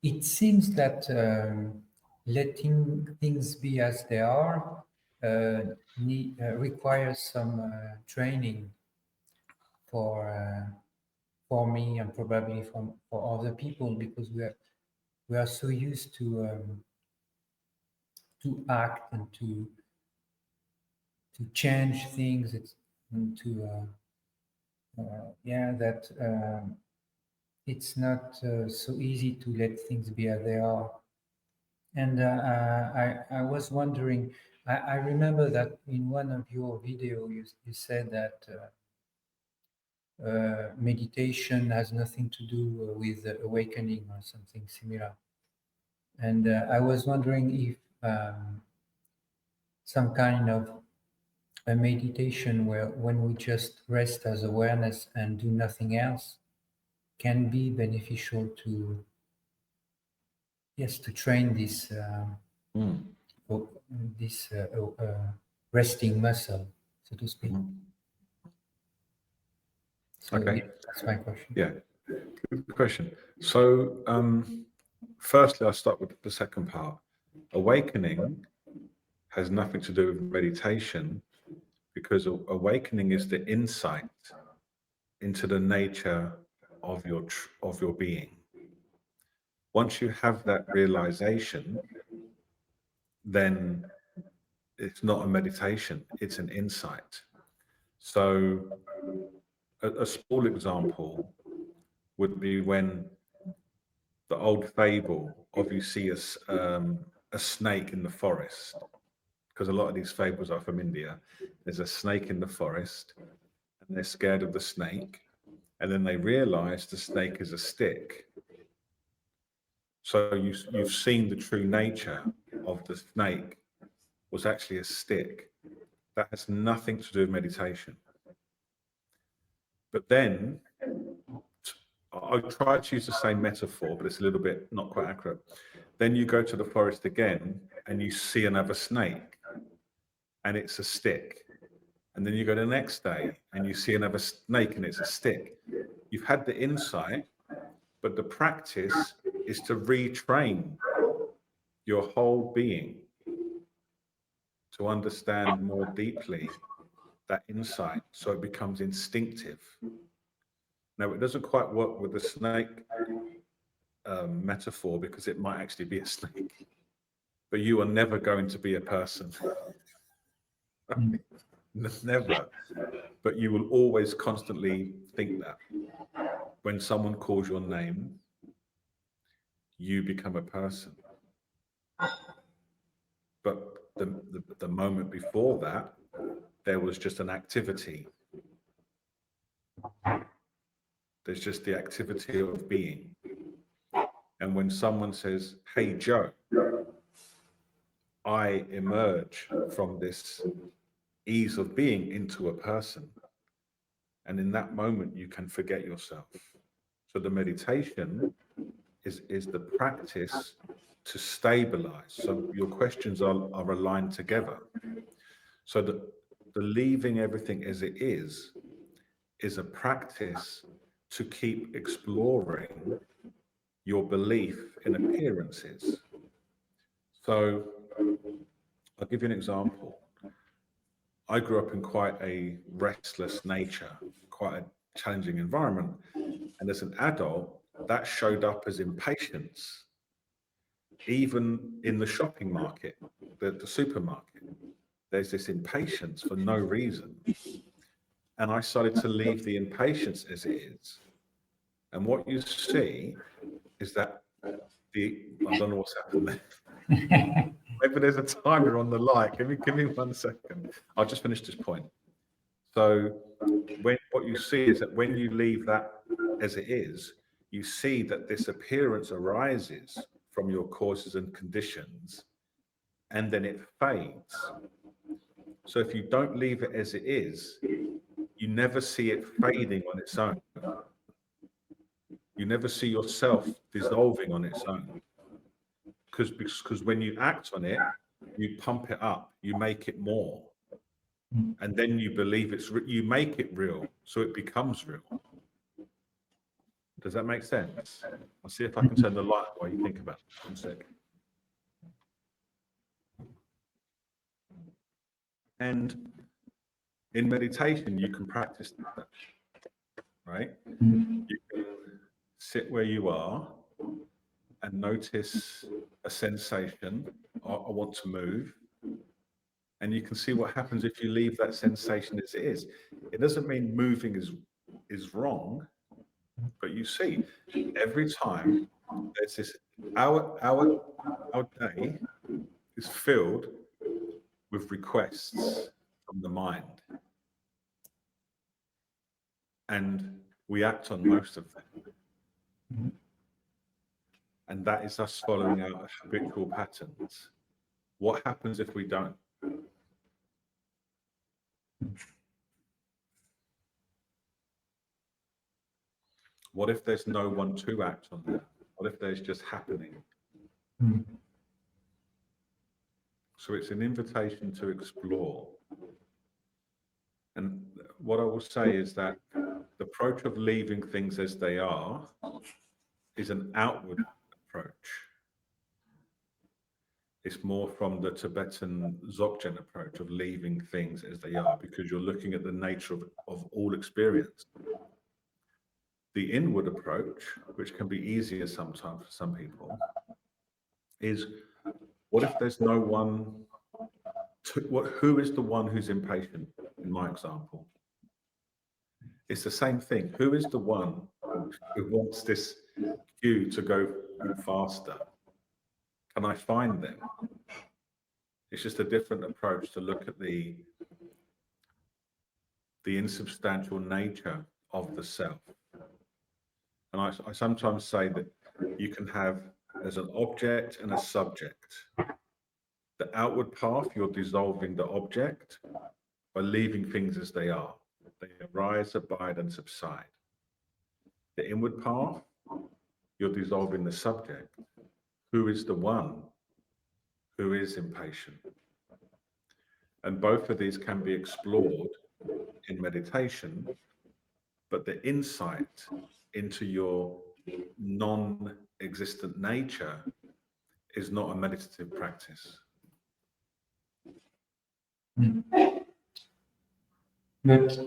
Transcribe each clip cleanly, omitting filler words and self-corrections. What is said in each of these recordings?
it seems that letting things be as they are requires some training for for me and probably for other people, because we are so used to act and to change things. And to yeah, that it's not so easy to let things be as they are. And I was wondering, I remember that in one of your videos you said that meditation has nothing to do with awakening or something similar. And I was wondering if some kind of a meditation where when we just rest as awareness and do nothing else can be beneficial to, yes, to train this o- this resting muscle, so to speak. So Okay. yeah, that's my question. Yeah. Good question. So, firstly, I'll start with the second part. Awakening has nothing to do with meditation, because awakening is the insight into the nature of your being. Once you have that realization, then it's not a meditation, it's an insight. So a small example would be when the old fable of you see a snake in the forest, because a lot of these fables are from India. There's a snake in the forest, and they're scared of the snake, and then they realize the snake is a stick. So you've seen the true nature of the snake was actually a stick. That has nothing to do with meditation. But then I try to use the same metaphor, but it's a little bit not quite accurate. Then you go to the forest again and you see another snake, and it's a stick. And then you go the next day and you see another snake and it's a stick. You've had the insight, but the practice is to retrain your whole being to understand more deeply that insight, so it becomes instinctive. Now, it doesn't quite work with the snake metaphor, because it might actually be a snake, but you are never going to be a person. Never. But you will always constantly think that when someone calls your name, you become a person. But the moment before that, there was just an activity. There's just the activity of being. And when someone says, "Hey, Joe," I emerge from this ease of being into a person. And in that moment, you can forget yourself. So the meditation is the practice to stabilize. So your questions are aligned together. So the leaving everything as it is a practice to keep exploring your belief in appearances. So I'll give you an example. I grew up in quite a restless nature, quite a challenging environment. And as an adult, that showed up as impatience, even in the shopping market, the supermarket. There's this impatience for no reason. And I started to leave the impatience as it is. And what you see is that I don't know what's happened there. Maybe there's a timer on the light. Give me 1 second. I'll just finish this point. So what you see is that when you leave that as it is, you see that this appearance arises from your causes and conditions, and then it fades. So if you don't leave it as it is, you never see it fading on its own. You never see yourself dissolving on its own. Because when you act on it, you pump it up, you make it more. And then you believe you make it real, so it becomes real. Does that make sense? I'll see if I can turn the light while you think about it. 1 sec. And in meditation, you can practice that, right? Mm. You can sit where you are and notice a sensation. I want to move. And you can see what happens if you leave that sensation as it is. It doesn't mean moving is wrong, but you see, every time there's this, our day is filled with requests from the mind, and we act on most of them. And that is us following our habitual patterns. What happens if we don't? What if there's no one to act on that? What if there's just happening? Mm. So it's an invitation to explore. And what I will say is that the approach of leaving things as they are is an outward approach. It's more from the Tibetan Dzogchen approach of leaving things as they are, because you're looking at the nature of all experience. The inward approach, which can be easier sometimes for some people, is what if there's no one who is the one who's impatient in my example? It's the same thing. Who is the one who wants this queue to go faster? Can I find them? It's just a different approach to look at the insubstantial nature of the self. And I sometimes say that you can have as an object and a subject. The outward path, you're dissolving the object by leaving things as they are. They arise, abide, and subside. The inward path, you're dissolving the subject. Who is the one who is impatient? And both of these can be explored in meditation, but the insight into your non-existent nature is not a meditative practice. Mm. But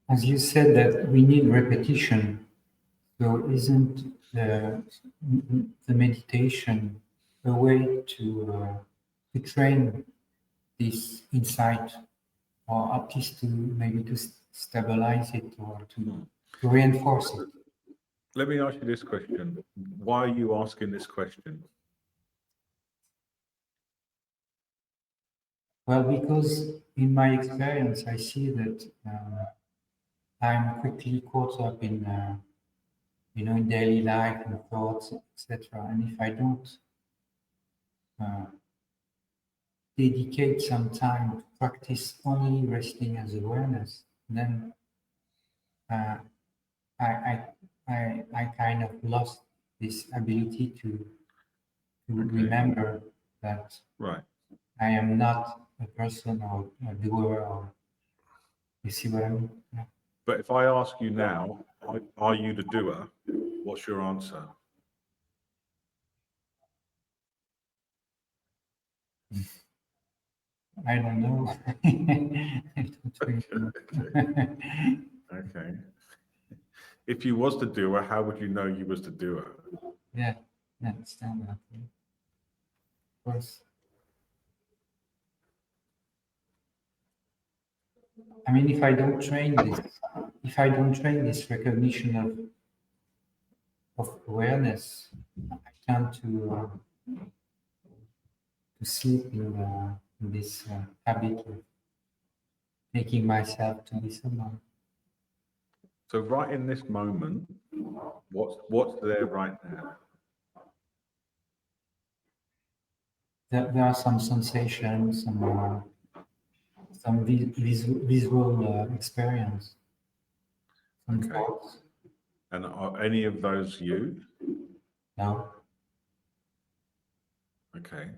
as you said that we need repetition, so isn't the meditation a way to train this insight, or at least to maybe to stabilize it or to reinforce it? Let me ask you this question. Why are you asking this question? Well, because in my experience, I see that I'm quickly caught up in, in daily life and thoughts, etc. And if I don't uh, dedicate some time to practice only resting as awareness, then uh, I, I kind of lost this ability to remember that Right. I am not a person or a doer, or you see what I mean? Yeah. But if I ask you now, are you the doer? What's your answer? I don't know. I don't really know. Okay. If you was the doer, how would you know you was the doer? Yeah, I understand that. Of course. I mean, if I don't train this recognition of awareness, I tend to slip in this habit of making myself to be someone. So right in this moment, what's there right now? There are some sensations, some visual experience, some Okay. thoughts. And are any of those you? No, Okay.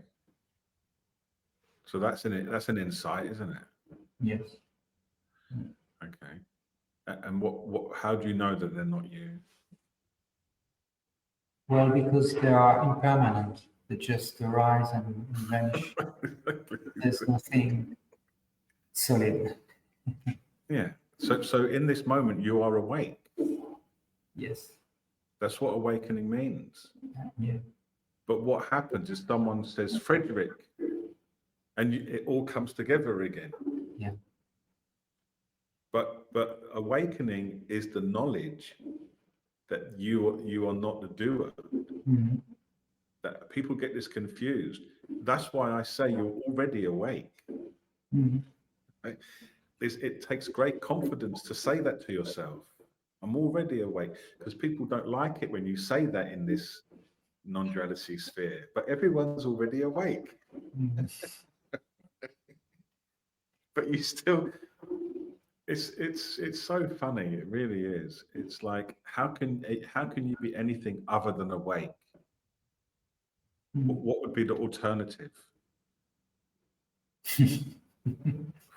So that's an insight, isn't it? yes. Okay. And how do you know that they're not you? Well, because they are impermanent. They just arise and vanish. There's nothing solid. Yeah. So in this moment, you are awake. Yes. That's what awakening means. Yeah. But what happens is someone says, Frederick, and it all comes together again. Yeah. But awakening is the knowledge that you are not the doer. Mhm. That people get this confused. That's why I say you're already awake. Mhm. Right? It takes great confidence to say that to yourself. I'm already awake, because people don't like it when you say that in this non-duality sphere. But everyone's already awake. Mhm. But you still, it's so funny. It really is. It's like, how can you be anything other than awake? Mhm. What would be the alternative?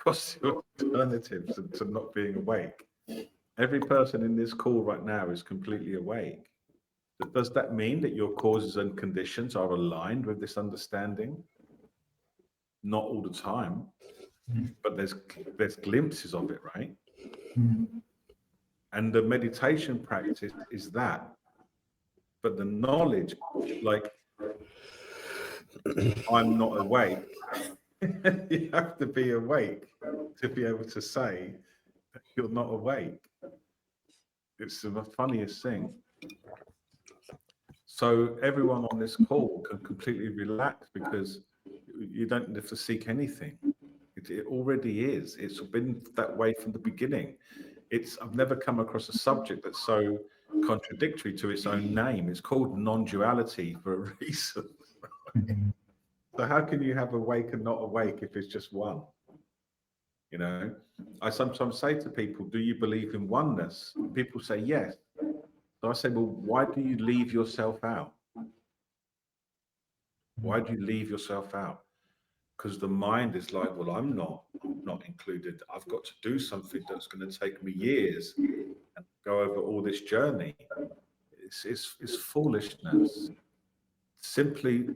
What's the alternative to not being awake? Every person in this call right now is completely awake. Does that mean that your causes and conditions are aligned with this understanding? Not all the time, but there's glimpses of it, right? Mhm. And the meditation practice is that. But the knowledge, like, I'm not awake, you have to be awake to be able to say that you're not awake. It's the funniest thing. So everyone on this call can completely relax, because you don't have to seek anything. It already is. It's been that way from the beginning. I've never come across a subject that's so contradictory to its own name. It's called non-duality for a reason. Mhm. So how can you have awake and not awake if it's just one? You know, I sometimes say to people, do you believe in oneness? People say yes. So I say, well, why do you leave yourself out? Why do you leave yourself out? Because the mind is like, well, I'm not included. I've got to do something that's going to take me years and go over all this journey. It's foolishness. Simply,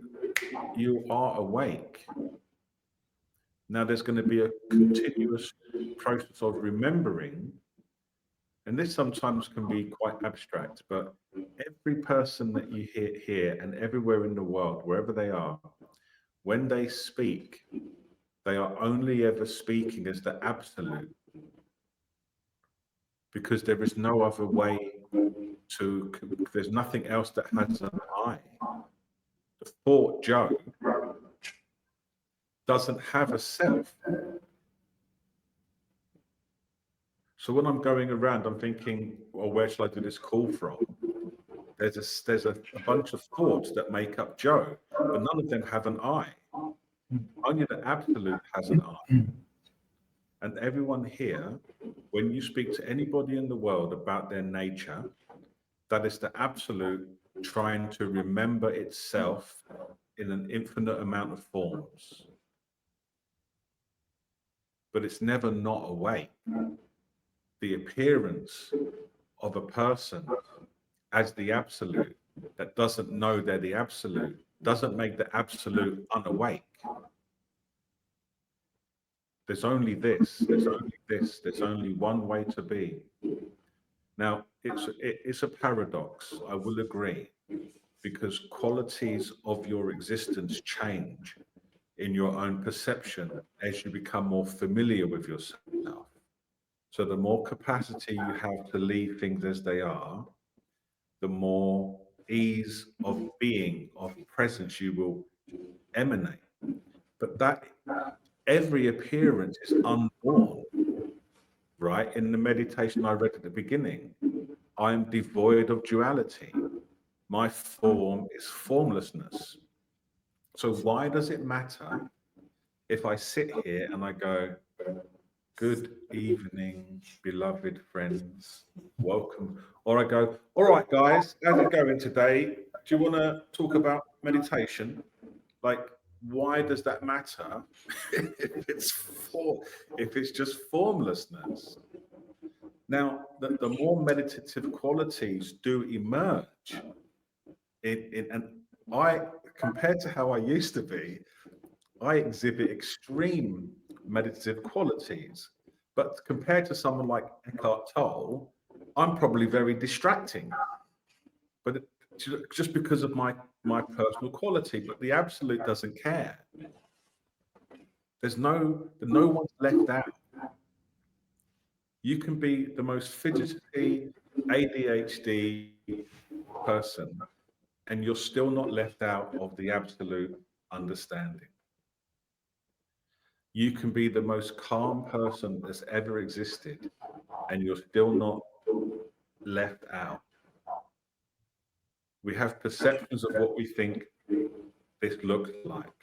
you are awake. Now, there's going to be a continuous process of remembering, and this sometimes can be quite abstract, but every person that you hear here and everywhere in the world, wherever they are, when they speak, they are only ever speaking as the absolute, because there is no other way to, there's nothing else that has an I. The thought Joe doesn't have a self. So when I'm going around, I'm thinking, well, where shall I do this call from? There's a bunch of thoughts that make up Joe, but none of them have an I. Only the absolute has an I. And everyone here, when you speak to anybody in the world about their nature, that is the absolute trying to remember itself in an infinite amount of forms. But it's never not awake. The appearance of a person as the absolute that doesn't know they're the absolute doesn't make the absolute unawake. There's only this, there's only this, there's only one way to be. Now, it's a paradox, I will agree, because qualities of your existence change in your own perception as you become more familiar with yourself. So the more capacity you have to leave things as they are, the more ease of being, of presence you will emanate. But that every appearance is unborn, right? In the meditation I read at the beginning, I'm devoid of duality. My form is formlessness. So why does it matter if I sit here and I go, good evening, beloved friends, welcome. Or I go, all right, guys, how's it going today? Do you want to talk about meditation? Like, why does that matter if it's just formlessness? Now, the more meditative qualities do emerge, and I, compared to how I used to be, I exhibit extreme meditative qualities. But compared to someone like Eckhart Tolle, I'm probably very distracting. But just because of my personal quality, but the absolute doesn't care. There's no one's left out. You can be the most fidgety ADHD person, and you're still not left out of the absolute understanding. You can be the most calm person that's ever existed, and you're still not left out. We have perceptions of what we think this looks like,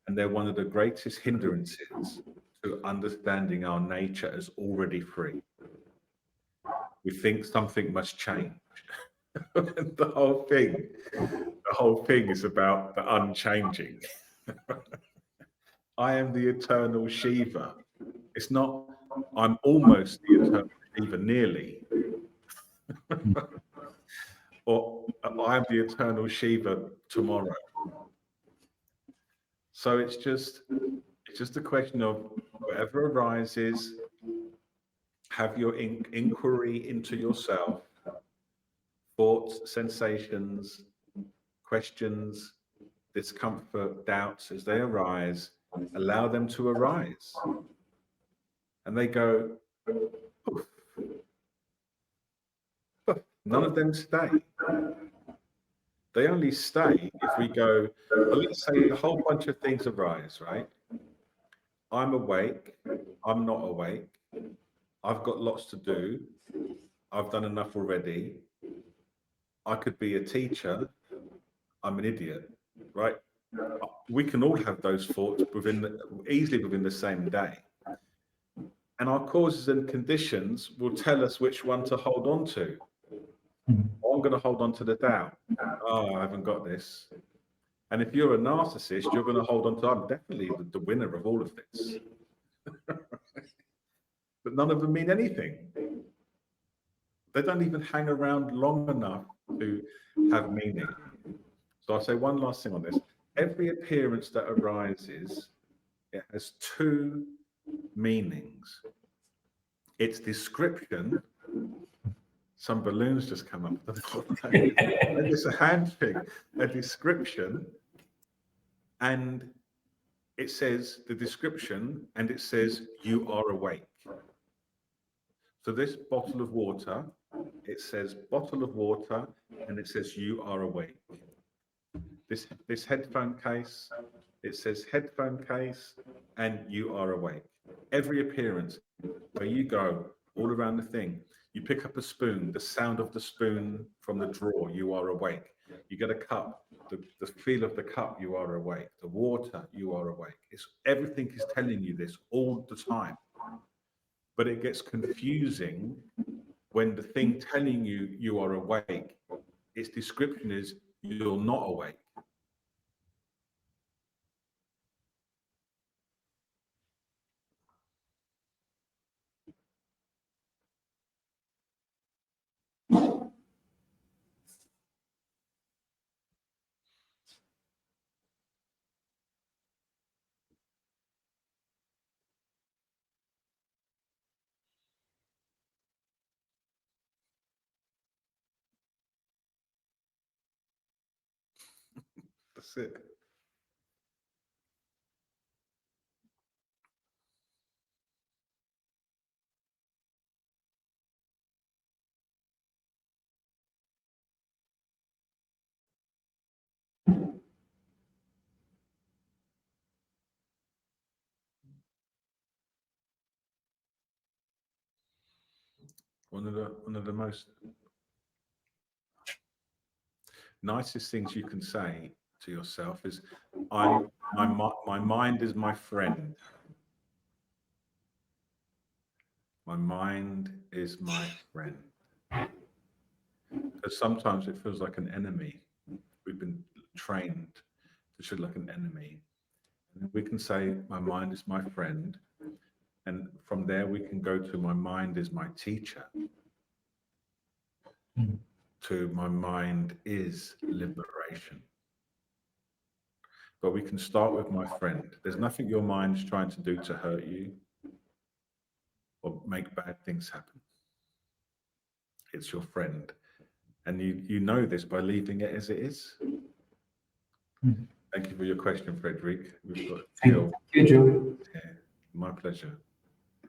and they're one of the greatest hindrances to understanding our nature as already free. We think something must change. the whole thing is about the unchanging. I am the eternal Shiva. It's not, I'm almost the eternal Shiva, nearly. Or I'm the eternal Shiva tomorrow. So it's just a question of whatever arises, have your inquiry into yourself, thoughts, sensations, questions, discomfort, doubts as they arise, allow them to arise. And they go, "Poof, poof." None of them stay. They only stay if we go, well, let's say a whole bunch of things arise, right? I'm awake, I'm not awake, I've got lots to do, I've done enough already, I could be a teacher, I'm an idiot, right? We can all have those thoughts easily within the same day. And our causes and conditions will tell us which one to hold on to. I'm going to hold on to the doubt. Oh, I haven't got this. And if you're a narcissist, you're going to hold on to, I'm definitely the winner of all of this. But none of them mean anything. They don't even hang around long enough to have meaning. So I'll say one last thing on this. Every appearance that arises, it has two meanings. Its description, some balloons just come up. It's a hand thing, a description, and it says the description, and it says you are awake. So this bottle of water, it says bottle of water, and it says you are awake. This headphone case, it says headphone case, and you are awake. Every appearance, where you go all around the thing, you pick up a spoon, the sound of the spoon from the drawer, you are awake. You get a cup, the feel of the cup, you are awake. The water, you are awake. Everything is telling you this all the time. But it gets confusing when the thing telling you you are awake, its description is you're not awake. That's it. One of the most nicest things you can say to yourself is, my mind is my friend. My mind is my friend. Because sometimes it feels like an enemy. We've been trained to feel like an enemy. And we can say, my mind is my friend. And from there, we can go to my mind is my teacher, Mm. to my mind is liberation. But we can start with my friend. There's nothing your mind's trying to do to hurt you or make bad things happen. It's your friend. And you know this by leaving it as it is. Mm. Thank you for your question, Frederick. We've got Thank Jill you, Joe. here. My pleasure.